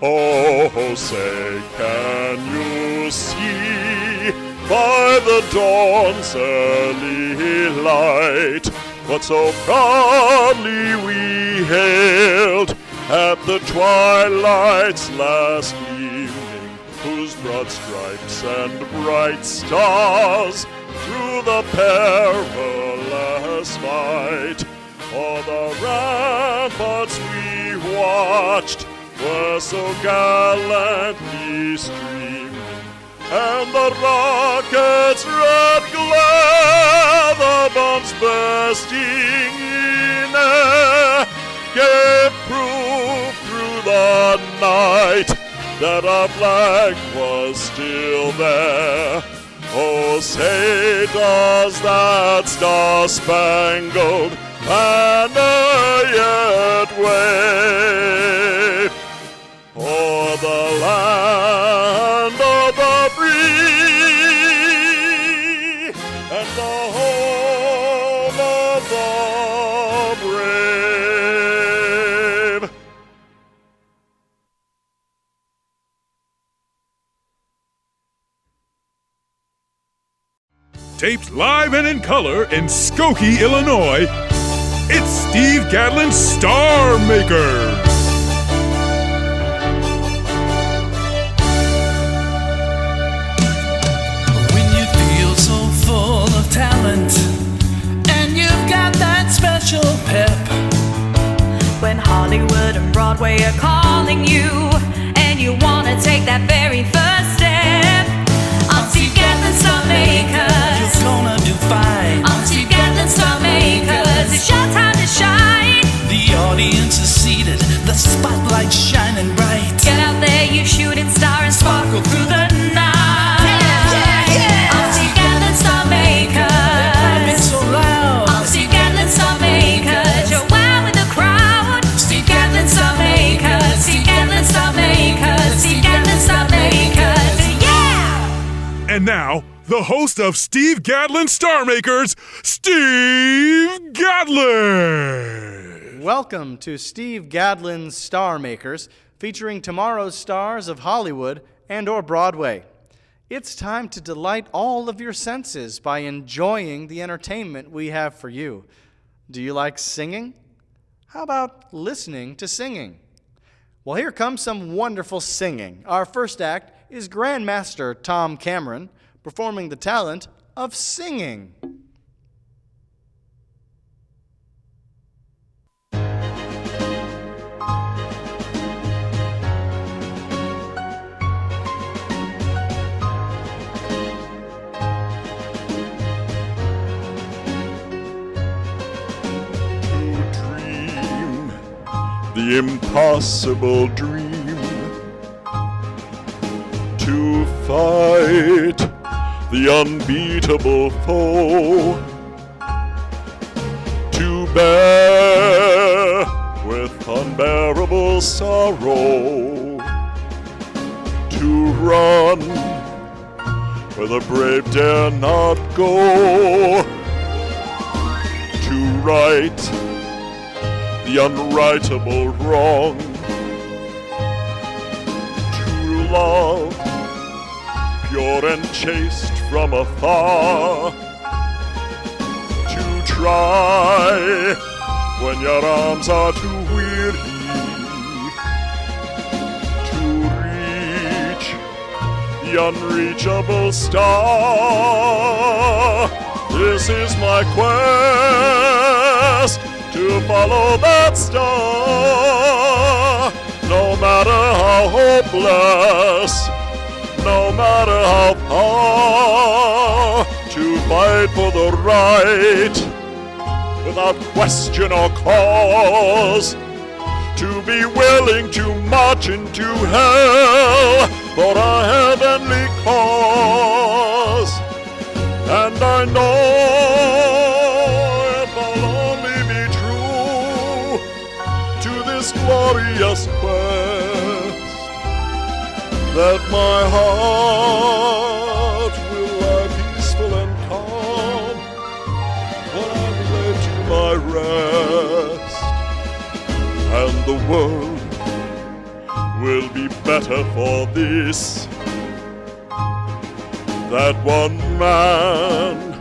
Oh, say, can you see by the dawn's early light what so proudly we hailed at the twilight's last gleaming, whose broad stripes and bright stars through the perilous fight o'er the ramparts we watched were so gallantly streaming, and the rocket's red glare, the bombs bursting in air, gave proof through the night that our flag was still there. Oh, say, does that star-spangled banner yet wave o'er the land of the free and the home of the brave? Taped live and in color in Skokie, Illinois, it's Steve Gadlin's Star Maker. When you feel so full of talent and you've got that special pep, when Hollywood and Broadway are calling you and you want to take that very first step, I'm Steve Gadlin's Star Makers. you're gonna do fine. I'm Steve Gadlin's Star Makers. It's your time to shine. The audience is seated, the spotlight's shining bright. Get out there, you shooting star, and sparkle through the night. I'm Steve Gadlin's Star Makers. It's so loud. I'm Steve Gadlin's Star Makers. You're wow with the crowd. Steve Gadlin's Star Makers. Steve Gadlin's Star Makers. Steve Gadlin's Star Makers. Yeah! And now, the host of Steve Gadlin's Star Makers, Steve Gadlin. Welcome to Steve Gadlin's Star Makers, featuring tomorrow's stars of Hollywood and or Broadway. It's time to delight all of your senses by enjoying the entertainment we have for you. Do you like singing? How about listening to singing? Well, here comes some wonderful singing. Our first act is Grandmaster Tom Cameron performing the talent of singing. The impossible dream, to fight the unbeatable foe, to bear with unbearable sorrow, to run where the brave dare not go, to right the unrightable wrong, to love pure and chaste from afar, to try when your arms are too weary, to reach the unreachable star. This is my quest, to follow that star, no matter how hopeless, no matter how far, to fight for the right without question or cause, to be willing to march into hell for a heavenly cause. And I know glorious quest, that my heart will lie peaceful and calm when I'm laid to my rest, and the world will be better for this. That one man,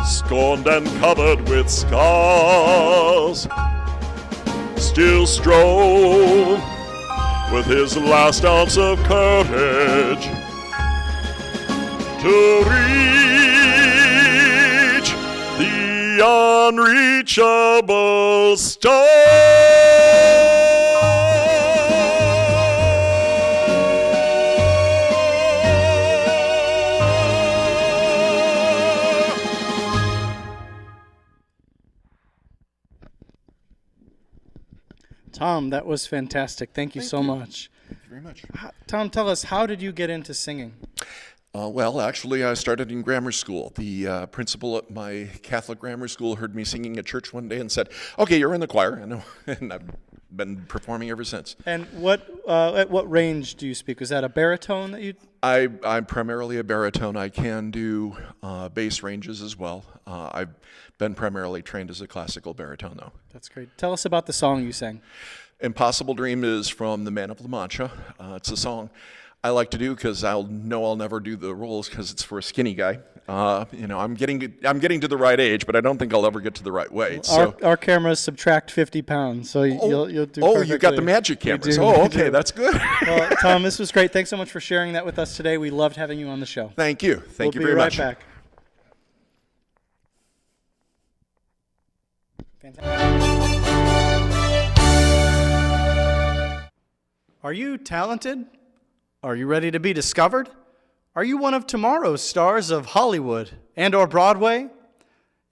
scorned and covered with scars, still strove with his last ounce of courage to reach the unreachable star. Tom, that was fantastic. Thank you so much. Thank you very much. Tom, tell us, how did you get into singing? Well, actually, I started in grammar school. The principal at my Catholic grammar school heard me singing at church one day and said, "Okay, you're in the choir," and I've been performing ever since. And at what range do you speak? Was that a baritone that you? I'm primarily a baritone. I can do bass ranges as well. I've been primarily trained as a classical baritone, though. That's great. Tell us about the song you sang. Impossible Dream is from The Man of La Mancha. It's a song I like to do because I'll never do the roles because it's for a skinny guy. I'm getting to the right age, but I don't think I'll ever get to the right weight. So our cameras subtract 50 pounds, so you'll do. Oh, you got the magic cameras. Oh, okay, that's good. Well, Tom, this was great. Thanks so much for sharing that with us today. We loved having you on the show. Thank you. Thank you very much. We'll be right back. Fantastic. Are you talented? Are you ready to be discovered? Are you one of tomorrow's stars of Hollywood and or Broadway?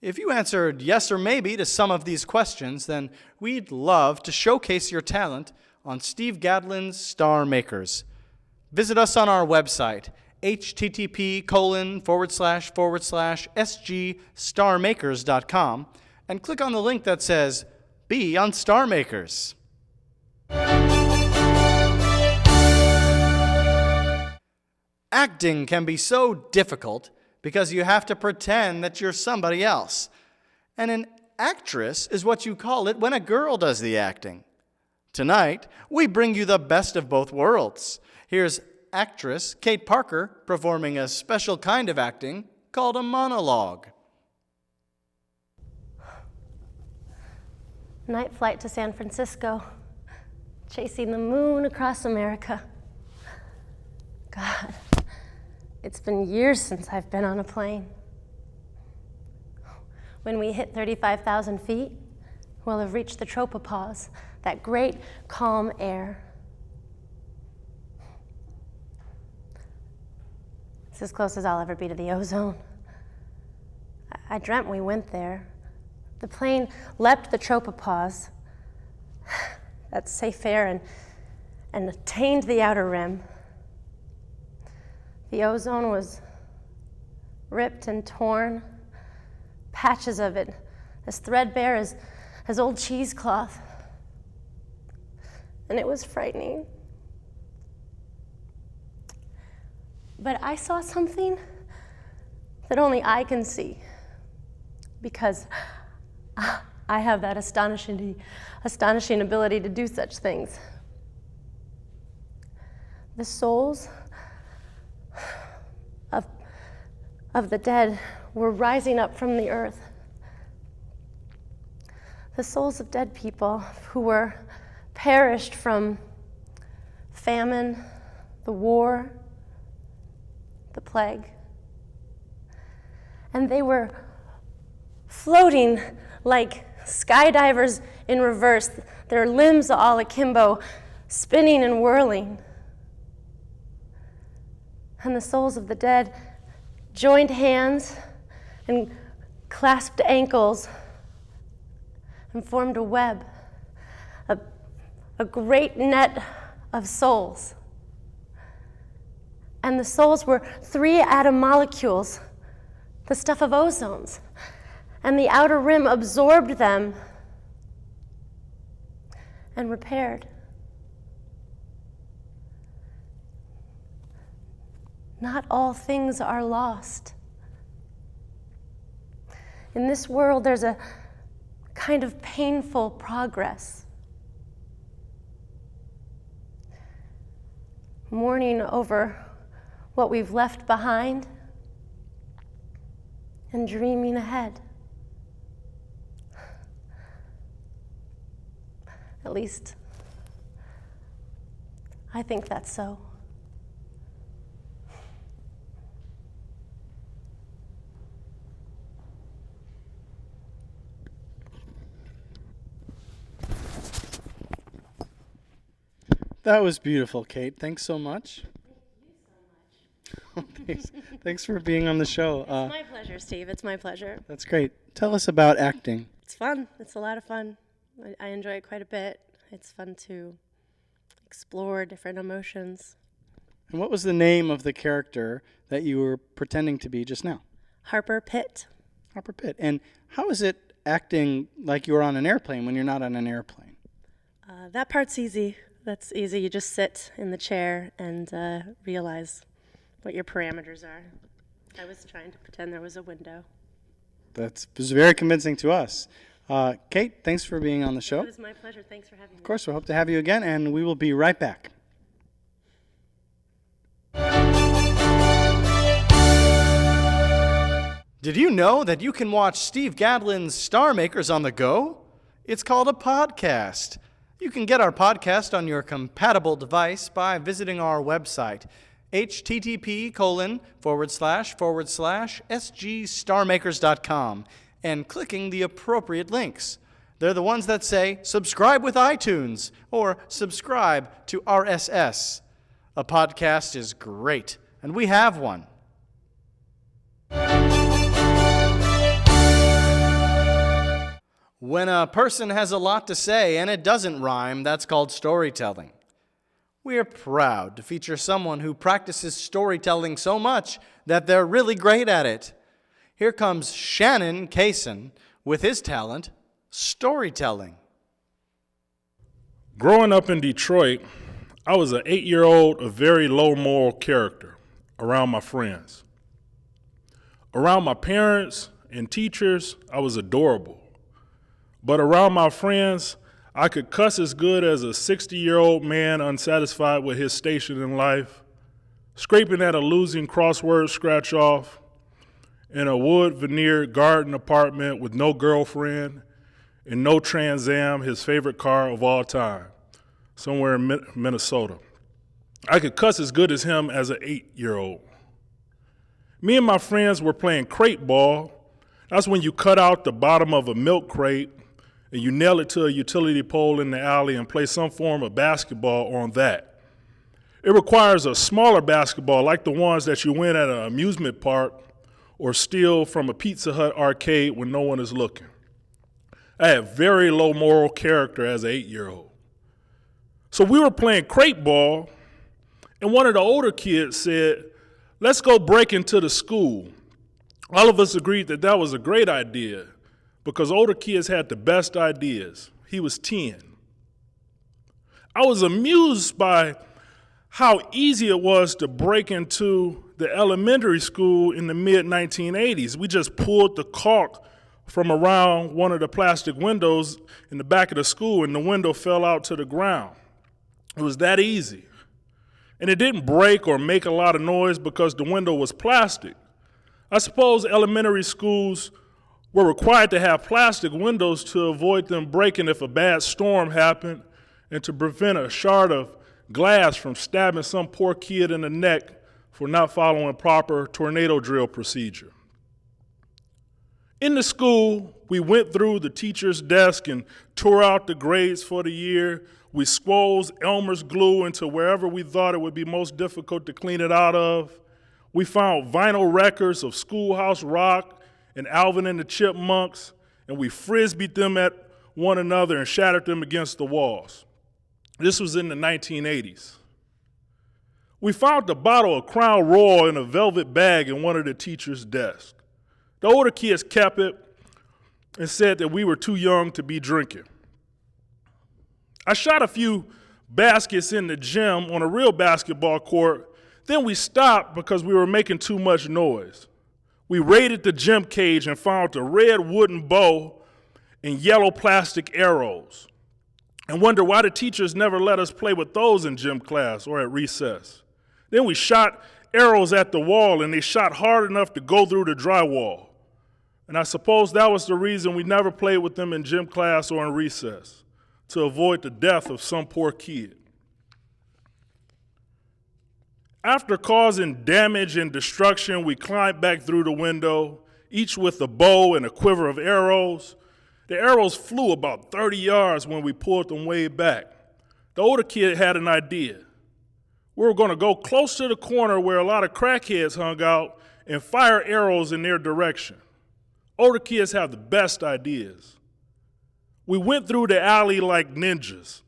If you answered yes or maybe to some of these questions, then we'd love to showcase your talent on Steve Gadlin's Star Makers. Visit us on our website, http://sgstarmakers.com, and click on the link that says, Be on Star Makers. Acting can be so difficult because you have to pretend that you're somebody else. And an actress is what you call it when a girl does the acting. Tonight, we bring you the best of both worlds. Here's actress Kate Parker performing a special kind of acting called a monologue. Night flight to San Francisco, chasing the moon across America. God, it's been years since I've been on a plane. When we hit 35,000 feet, we'll have reached the tropopause, that great calm air. It's as close as I'll ever be to the ozone. I dreamt we went there. The plane leapt the tropopause, that safe air, and attained the outer rim. The ozone was ripped and torn, patches of it as threadbare as old cheesecloth. And it was frightening. But I saw something that only I can see, because I have that astonishing ability to do such things. The souls of the dead were rising up from the earth. The souls of dead people who were perished from famine, the war, the plague. And they were floating like skydivers in reverse, their limbs all akimbo, spinning and whirling. And the souls of the dead joined hands and clasped ankles and formed a web, a great net of souls. And the souls were 3 atom molecules, the stuff of ozones, and the outer rim absorbed them and repaired. Not all things are lost. In this world, there's a kind of painful progress. mourning over what we've left behind, and dreaming ahead. At least, I think that's so. That was beautiful, Kate. Thanks so much. Thanks for being on the show. It's my pleasure, Steve. It's my pleasure. That's great. Tell us about acting. It's fun. It's a lot of fun. I enjoy it quite a bit. It's fun to explore different emotions. And what was the name of the character that you were pretending to be just now? Harper Pitt. Harper Pitt. And how is it acting like you're on an airplane when you're not on an airplane? That part's easy. That's easy. You just sit in the chair and realize what your parameters are. I was trying to pretend there was a window. That was very convincing to us. Kate, thanks for being on the show. It was my pleasure. Thanks for having me. Of course, we hope to have you again, and we will be right back. Did you know that you can watch Steve Gadlin's Star Makers on the go? It's called a podcast. You can get our podcast on your compatible device by visiting our website, http://sgstarmakers.com, and clicking the appropriate links. They're the ones that say, subscribe with iTunes, or subscribe to RSS. A podcast is great, and we have one. When a person has a lot to say and it doesn't rhyme, that's called storytelling. We are proud to feature someone who practices storytelling so much that they're really great at it. Here comes Shannon Cason with his talent, storytelling. Growing up in Detroit, I was an 8-year-old of very low moral character around my friends. Around my parents and teachers, I was adorable. But around my friends, I could cuss as good as a 60-year-old man unsatisfied with his station in life, scraping at a losing crossword scratch-off in a wood veneered garden apartment with no girlfriend and no Trans Am, his favorite car of all time, somewhere in Minnesota. I could cuss as good as him as an 8-year-old. Me and my friends were playing crate ball. That's when you cut out the bottom of a milk crate and you nail it to a utility pole in the alley and play some form of basketball on that. It requires a smaller basketball like the ones that you win at an amusement park or steal from a Pizza Hut arcade when no one is looking. I had very low moral character as an 8-year-old. So we were playing crate ball, and one of the older kids said, "Let's go break into the school." All of us agreed that that was a great idea because older kids had the best ideas. He was 10. I was amused by how easy it was to break into the elementary school in the mid-1980s. We just pulled the caulk from around one of the plastic windows in the back of the school, and the window fell out to the ground. It was that easy. And it didn't break or make a lot of noise because the window was plastic. I suppose elementary schools were required to have plastic windows to avoid them breaking if a bad storm happened and to prevent a shard of glass from stabbing some poor kid in the neck for not following proper tornado drill procedure. In the school, we went through the teacher's desk and tore out the grades for the year. We squoze Elmer's glue into wherever we thought it would be most difficult to clean it out of. We found vinyl records of Schoolhouse Rock and Alvin and the Chipmunks, and we frisbeed them at one another and shattered them against the walls. This was in the 1980s. We found a bottle of Crown Royal in a velvet bag in one of the teacher's desks. The older kids kept it and said that we were too young to be drinking. I shot a few baskets in the gym on a real basketball court. Then we stopped because we were making too much noise. We raided the gym cage and found a red wooden bow and yellow plastic arrows. and wonder why the teachers never let us play with those in gym class or at recess. Then we shot arrows at the wall, and they shot hard enough to go through the drywall. And I suppose that was the reason we never played with them in gym class or in recess, to avoid the death of some poor kid. After causing damage and destruction, we climbed back through the window, each with a bow and a quiver of arrows. The arrows flew about 30 yards when we pulled them way back. The older kid had an idea. We were going to go close to the corner where a lot of crackheads hung out and fire arrows in their direction. Older kids have the best ideas. We went through the alley like ninjas,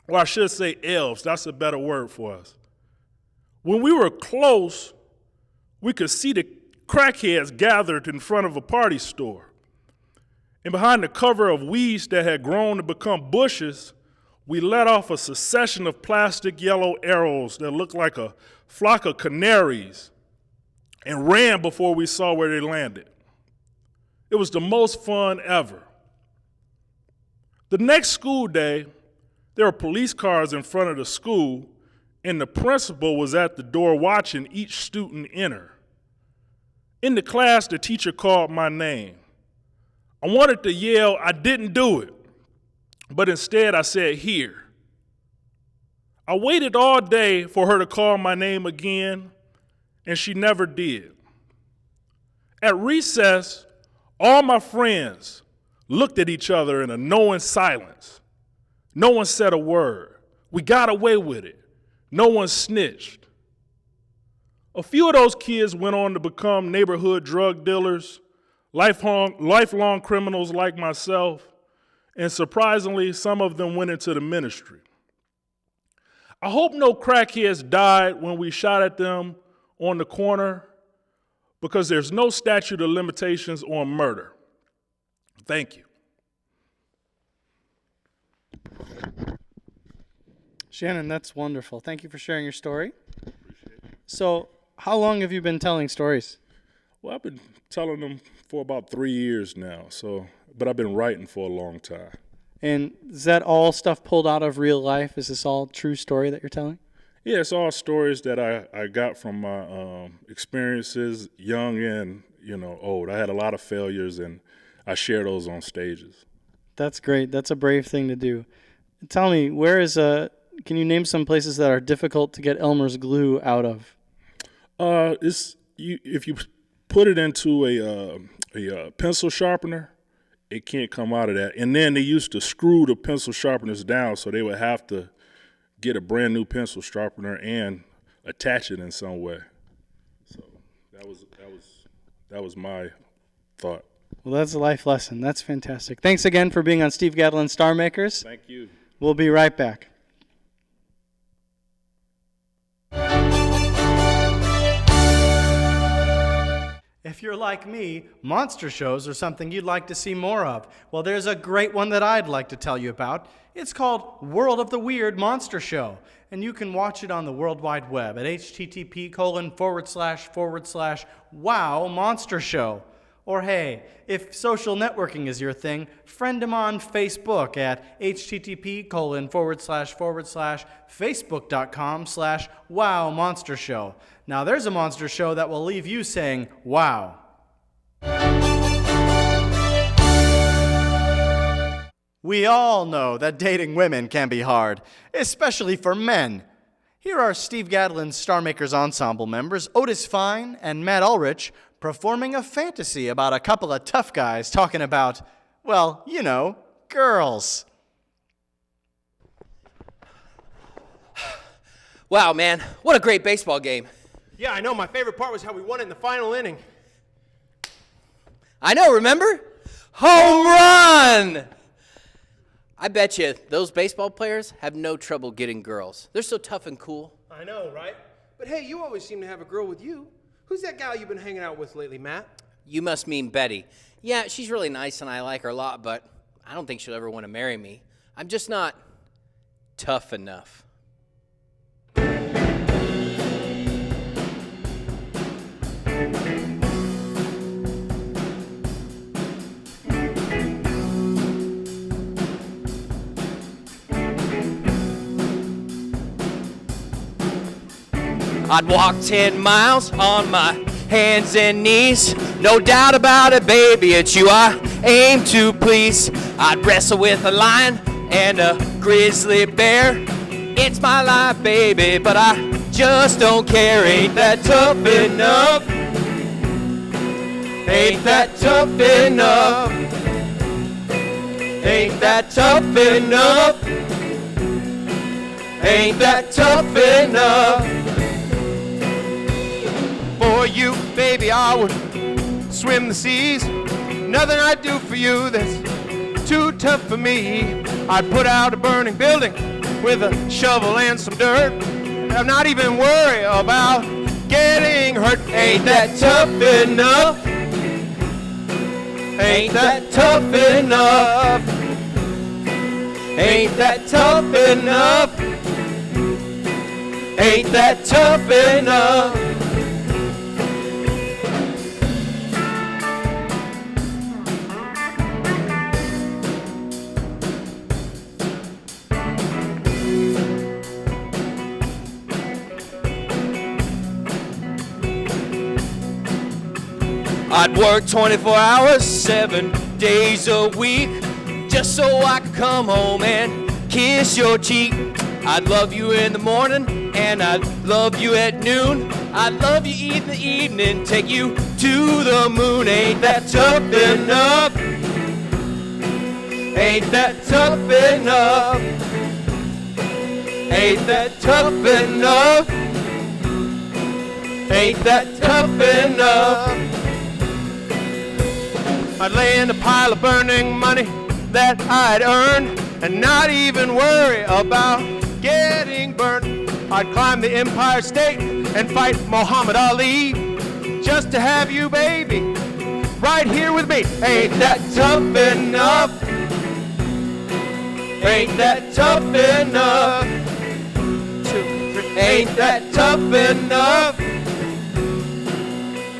or I should say elves. That's a better word for us. When we were close, we could see the crackheads gathered in front of a party store. And behind the cover of weeds that had grown to become bushes, we let off a succession of plastic yellow arrows that looked like a flock of canaries and ran before we saw where they landed. It was the most fun ever. The next school day, there were police cars in front of the school, and the principal was at the door watching each student enter. In the class, the teacher called my name. I wanted to yell, "I didn't do it," but instead I said, "Here." I waited all day for her to call my name again, and she never did. At recess, all my friends looked at each other in a knowing silence. No one said a word. We got away with it. No one snitched. A few of those kids went on to become neighborhood drug dealers, lifelong criminals like myself, and surprisingly, some of them went into the ministry. I hope no crackheads died when we shot at them on the corner, because there's no statute of limitations on murder. Thank you. Shannon, that's wonderful. Thank you for sharing your story. So, how long have you been telling stories? Well, I've been telling them for about 3 years now, but I've been writing for a long time. And is that all stuff pulled out of real life? Is this all true story that you're telling? Yeah, it's all stories that I got from my experiences, young and old. I had a lot of failures, and I share those on stages. That's great. That's a brave thing to do. Tell me, can you name some places that are difficult to get Elmer's glue out of? If you put it into a pencil sharpener, it can't come out of that. And then they used to screw the pencil sharpeners down, so they would have to get a brand new pencil sharpener and attach it in some way. So that was my thought. Well, that's a life lesson. That's fantastic. Thanks again for being on Steve Gadlin Star Makers. Thank you. We'll be right back. If you're like me, monster shows are something you'd like to see more of. Well, there's a great one that I'd like to tell you about. It's called World of the Weird Monster Show, and you can watch it on the World Wide Web at http://wow monster show. Or hey, if social networking is your thing, friend them on Facebook at http://facebook.com/wow monster show. Now there's a monster show that will leave you saying, wow. We all know that dating women can be hard, especially for men. Here are Steve Gadlin's Star Makers Ensemble members, Otis Fine and Matt Ulrich, performing a fantasy about a couple of tough guys talking about, well, girls. Wow, man, what a great baseball game. Yeah, I know. My favorite part was how we won it in the final inning. I know, remember? Home run! I bet you those baseball players have no trouble getting girls. They're so tough and cool. I know, right? But hey, you always seem to have a girl with you. Who's that gal you've been hanging out with lately, Matt? You must mean Betty. Yeah, she's really nice and I like her a lot, but I don't think she'll ever want to marry me. I'm just not tough enough. I'd walk 10 miles on my hands and knees. No doubt about it, baby, it's you I aim to please. I'd wrestle with a lion and a grizzly bear. It's my life, baby, but I just don't care. Ain't that tough enough? Ain't that tough enough? Ain't that tough enough? Ain't that tough enough? For you, baby, I would swim the seas. Nothing I'd do for you that's too tough for me. I'd put out a burning building with a shovel and some dirt. I'm not even worried about getting hurt. Ain't that tough enough? Ain't that tough enough? Ain't that tough enough? Ain't that tough enough? I'd work 24 hours, 7 days a week, just so I could come home and kiss your cheek. I'd love you in the morning, and I'd love you at noon. I'd love you in the evening, take you to the moon. Ain't that tough enough? Ain't that tough enough? Ain't that tough enough? Ain't that tough enough? I'd lay in a pile of burning money that I'd earned and not even worry about getting burnt. I'd climb the Empire State and fight Muhammad Ali just to have you, baby, right here with me. Ain't that tough enough? Ain't that tough enough? Ain't that tough enough?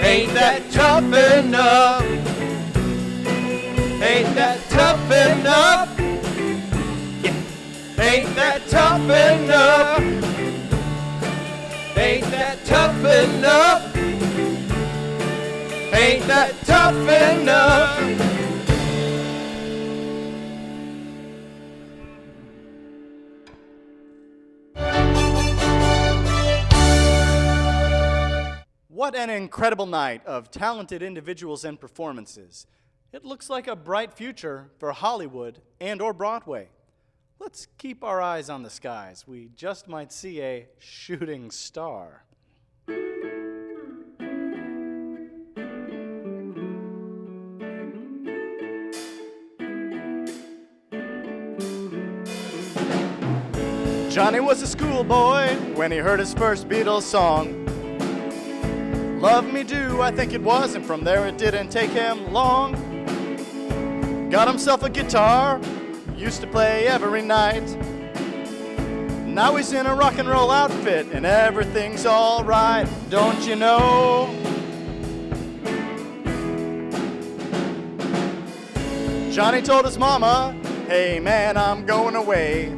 Ain't that tough enough? Ain't that tough enough? Yeah. Ain't that tough enough? Ain't that tough enough? Ain't that tough enough? What an incredible night of talented individuals and performances. It looks like a bright future for Hollywood and or Broadway. Let's keep our eyes on the skies. We just might see a shooting star. Johnny was a schoolboy when he heard his first Beatles song. Love Me Do, I think it was, and from there it didn't take him long. Got himself a guitar, used to play every night. Now he's in a rock and roll outfit and everything's all right, don't you know? Johnny told his mama, hey man, I'm going away.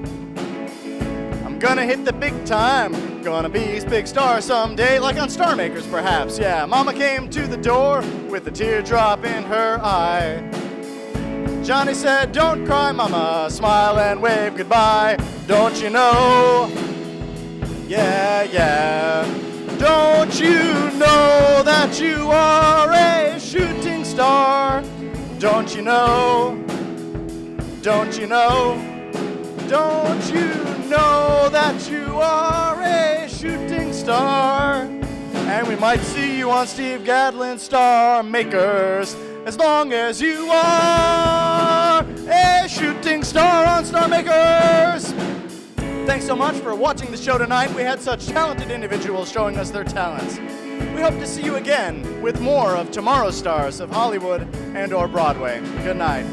I'm gonna hit the big time, gonna be a big star someday, like on Star Makers perhaps, yeah. Mama came to the door with a teardrop in her eye. Johnny said, don't cry, mama, smile and wave goodbye. Don't you know? Yeah, yeah. Don't you know that you are a shooting star? Don't you know? Don't you know? Don't you know that you are a shooting star? And we might see you on Steve Gadlin's Star Makers, as long as you are a shooting star on Star Makers. Thanks so much for watching the show tonight. We had such talented individuals showing us their talents. We hope to see you again with more of tomorrow's stars of Hollywood and or Broadway. Good night.